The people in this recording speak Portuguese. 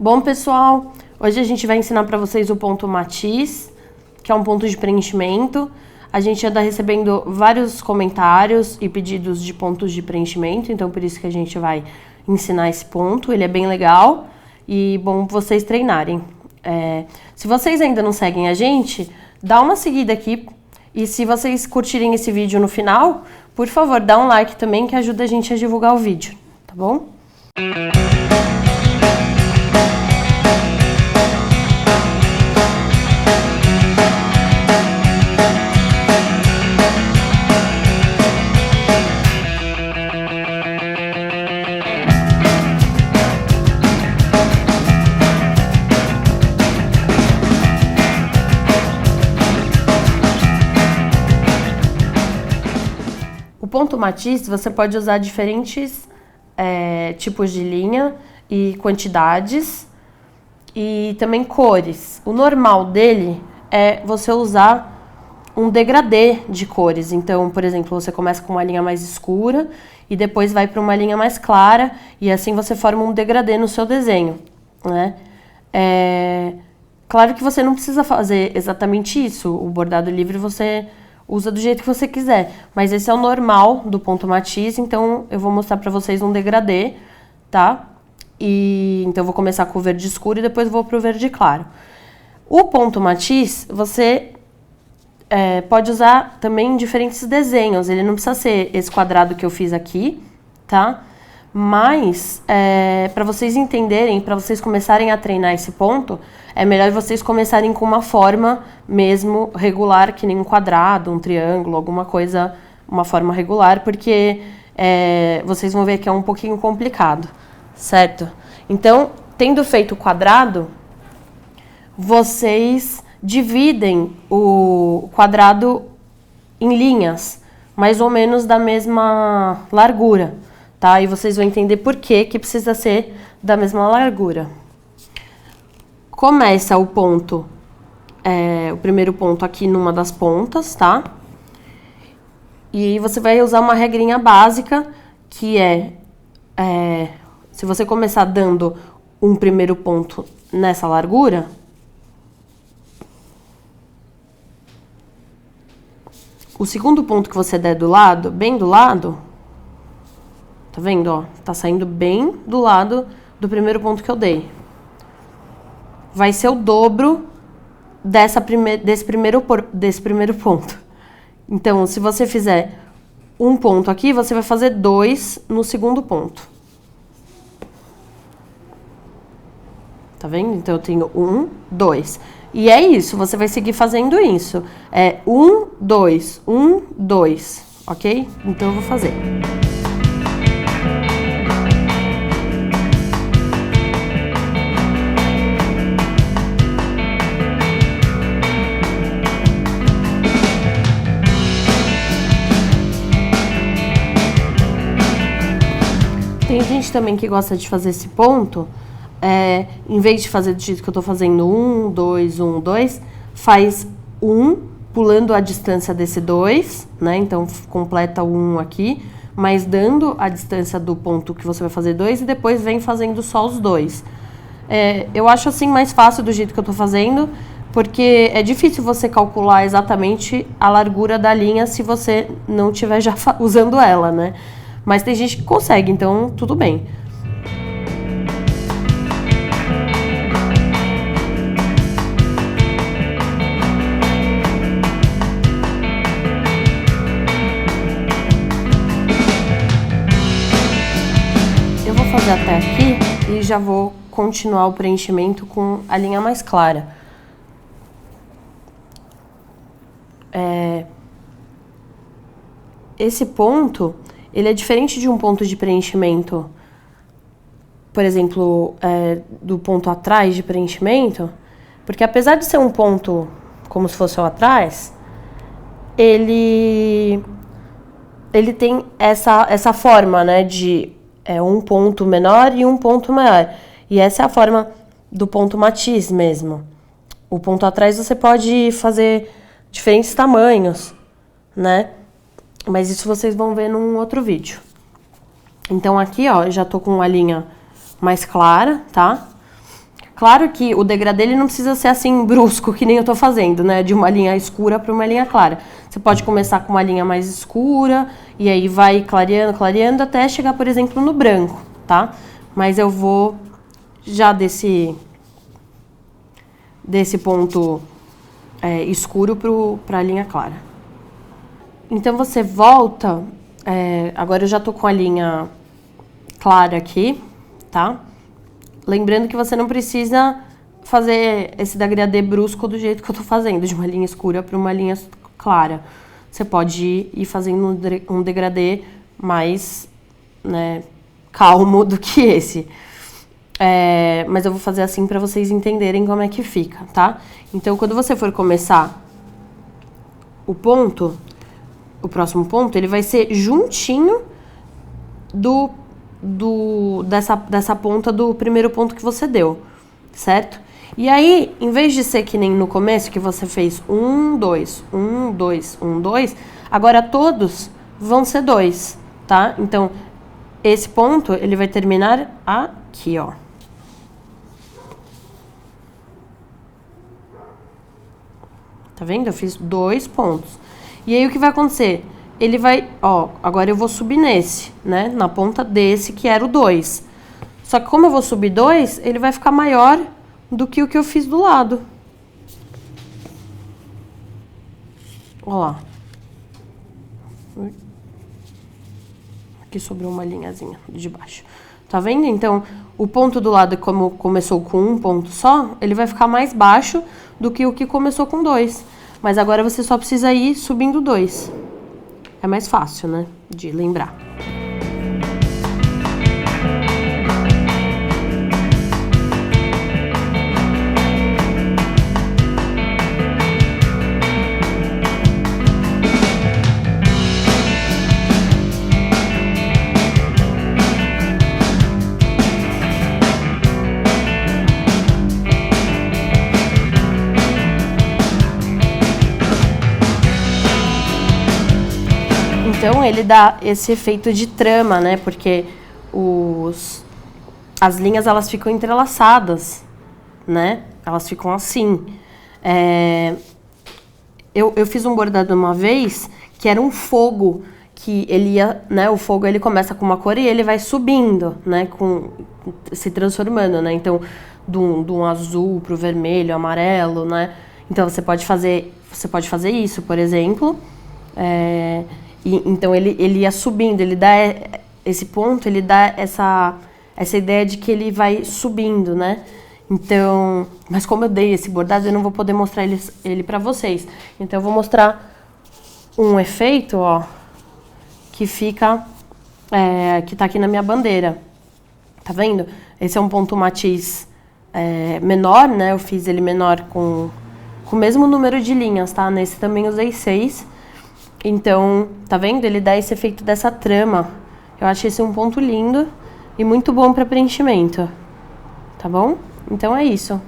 Bom, pessoal, hoje a gente vai ensinar para vocês o ponto matiz, que é um ponto de preenchimento. A gente anda recebendo vários comentários e pedidos de pontos de preenchimento, então por isso que a gente vai ensinar esse ponto. Ele é bem legal e bom vocês treinarem. Se vocês ainda não seguem a gente, dá uma seguida aqui. E se vocês curtirem esse vídeo no final, por favor, dá um like também, que ajuda a gente a divulgar o vídeo, tá bom? O ponto matiz, você pode usar diferentes tipos de linha e quantidades e também cores. O normal dele é você usar um degradê de cores. Então, por exemplo, você começa com uma linha mais escura e depois vai para uma linha mais clara e assim você forma um degradê no seu desenho, né? Claro que você não precisa fazer exatamente isso. O bordado livre você usa do jeito que você quiser, mas esse é o normal do ponto matiz, então eu vou mostrar pra vocês um degradê, tá? Então eu vou começar com o verde escuro e depois vou pro verde claro. O ponto matiz, você pode usar também em diferentes desenhos, ele não precisa ser esse quadrado que eu fiz aqui, tá? Mas, para vocês entenderem, para vocês começarem a treinar esse ponto, é melhor vocês começarem com uma forma mesmo regular, que nem um quadrado, um triângulo, alguma coisa, uma forma regular, porque vocês vão ver que é um pouquinho complicado, certo? Então, tendo feito o quadrado, vocês dividem o quadrado em linhas, mais ou menos da mesma largura. Tá? E vocês vão entender por que precisa ser da mesma largura. Começa o ponto, o primeiro ponto aqui numa das pontas, tá? E você vai usar uma regrinha básica, que se você começar dando um primeiro ponto nessa largura, o segundo ponto que você der do lado, bem do lado, tá vendo, ó? Tá saindo bem do lado do primeiro ponto que eu dei. Vai ser o dobro desse primeiro ponto. Então, se você fizer um ponto aqui, você vai fazer 2 no segundo ponto. Tá vendo? Então, eu tenho 1, 2. E é isso, você vai seguir fazendo isso. 1, 2, 1, 2, ok? Então, eu vou fazer. Tem gente também que gosta de fazer esse ponto, em vez de fazer do jeito que eu tô fazendo 1, 2, 1, 2, faz 1, pulando a distância desse 2, né? Então, completa o 1 aqui, mas dando a distância do ponto que você vai fazer 2 e depois vem fazendo só os 2. Eu acho assim mais fácil do jeito que eu tô fazendo, porque é difícil você calcular exatamente a largura da linha se você não estiver já usando ela, né? Mas tem gente que consegue, então tudo bem. Eu vou fazer até aqui e já vou continuar o preenchimento com a linha mais clara. Esse ponto, ele é diferente de um ponto de preenchimento, por exemplo, do ponto atrás de preenchimento, porque apesar de ser um ponto como se fosse o atrás, ele tem essa forma, né, de um ponto menor e um ponto maior. E essa é a forma do ponto matiz mesmo. O ponto atrás você pode fazer diferentes tamanhos, né? Mas isso vocês vão ver num outro vídeo. Então aqui, ó, eu já tô com uma linha mais clara, tá? Claro que o degradê ele não precisa ser assim brusco, que nem eu tô fazendo, né? De uma linha escura para uma linha clara. Você pode começar com uma linha mais escura e aí vai clareando, clareando até chegar, por exemplo, no branco, tá? Mas eu vou já desse ponto escuro para a linha clara. Então você volta, agora eu já tô com a linha clara aqui, tá? Lembrando que você não precisa fazer esse degradê brusco do jeito que eu tô fazendo, de uma linha escura para uma linha clara. Você pode ir fazendo um degradê mais, né, calmo do que esse. Mas eu vou fazer assim para vocês entenderem como é que fica, tá? Então, quando você for começar o próximo ponto, ele vai ser juntinho dessa ponta do primeiro ponto que você deu, certo? E aí, em vez de ser que nem no começo, que você fez 1, 2, 1, 2, 1, 2, agora todos vão ser 2, tá? Então, esse ponto, ele vai terminar aqui, ó. Tá vendo? Eu fiz 2 pontos. E aí, o que vai acontecer? Ele vai, ó, agora eu vou subir nesse, né? Na ponta desse, que era o 2. Só que como eu vou subir 2, ele vai ficar maior do que o que eu fiz do lado. Ó lá. Aqui sobrou uma linhazinha de baixo. Tá vendo? Então, o ponto do lado, como começou com um ponto só, ele vai ficar mais baixo do que o que começou com 2. Mas agora você só precisa ir subindo 2. É mais fácil, né, de lembrar. Então, ele dá esse efeito de trama, né? Porque as linhas, elas ficam entrelaçadas, né? Elas ficam assim. Eu fiz um bordado uma vez que era um fogo, que ele ia, né? O fogo, ele começa com uma cor e ele vai subindo, né? Se transformando, né? Então, de um azul pro vermelho, amarelo, né? Então, você pode fazer isso, por exemplo. Então ele ia subindo, ele dá esse ponto, ele dá essa ideia de que ele vai subindo, né? Então, mas como eu dei esse bordado, eu não vou poder mostrar ele pra vocês. Então eu vou mostrar um efeito, ó, que fica, que tá aqui na minha bandeira. Tá vendo? Esse é um ponto matiz menor, né? Eu fiz ele menor com o mesmo número de linhas, tá? Nesse também usei 6. Então, tá vendo? Ele dá esse efeito dessa trama. Eu acho esse um ponto lindo e muito bom para preenchimento. Tá bom? Então é isso.